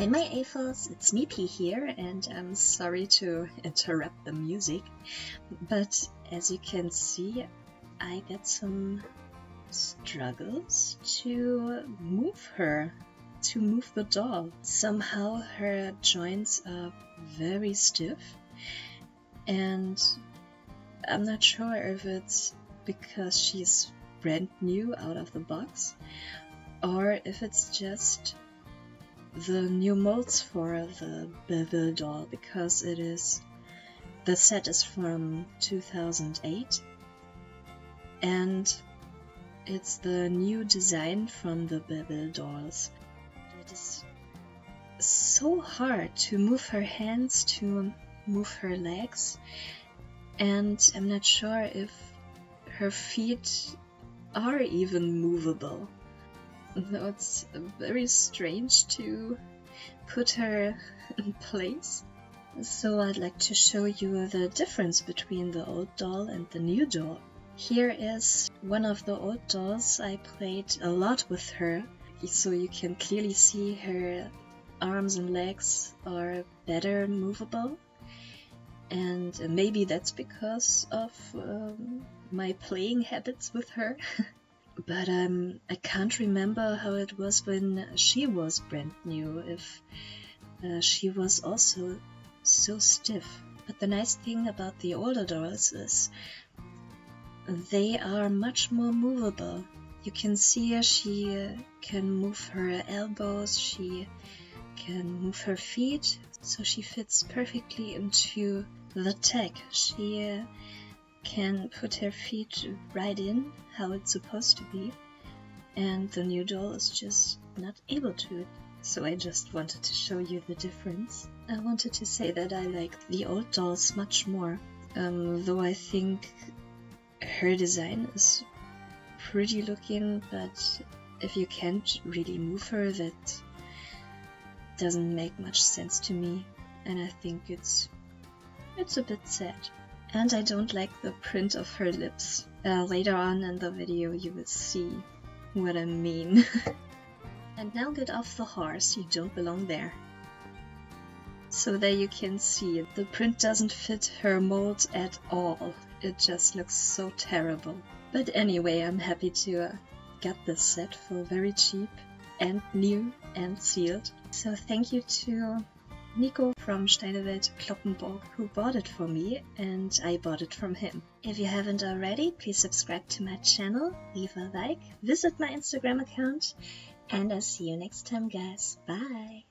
Hi my AFOLs, it's Mipi here, and I'm sorry to interrupt the music, but as you can see I got some struggles to move her, to move the doll. Somehow her joints are very stiff, and I'm not sure if it's because she's brand new out of the box or if it's just the new molds for the Belville doll, because the set is from 2008 and it's the new design from the Belville dolls. It is so hard to move her hands, to move her legs, and I'm not sure if her feet are even movable. Though it's very strange to put her in place. So I'd like to show you the difference between the old doll and the new doll. Here is one of the old dolls. I played a lot with her, so you can clearly see her arms and legs are better movable. And maybe that's because of my playing habits with her. But I can't remember how it was when she was brand new, if she was also so stiff. But the nice thing about the older dolls is they are much more movable. You can see she can move her elbows, she can move her feet, so she fits perfectly into the tag. She can put her feet right in how it's supposed to be, and the new doll is just not able to. So I just wanted to show you the difference. I wanted to say that I like the old dolls much more, though I think her design is pretty looking, but if you can't really move her, that doesn't make much sense to me, and I think it's a bit sad. And I don't like the print of her lips. Later on in the video you will see what I mean. And now get off the horse, you don't belong there. So there you can see, the print doesn't fit her mold at all. It just looks so terrible. But anyway, I'm happy to get this set for very cheap and new and sealed. So thank you to Nico from Steinewelt Cloppenburg, who bought it for me, and I bought it from him. If you haven't already, please subscribe to my channel, leave a like, visit my Instagram account, and I'll see you next time guys. Bye!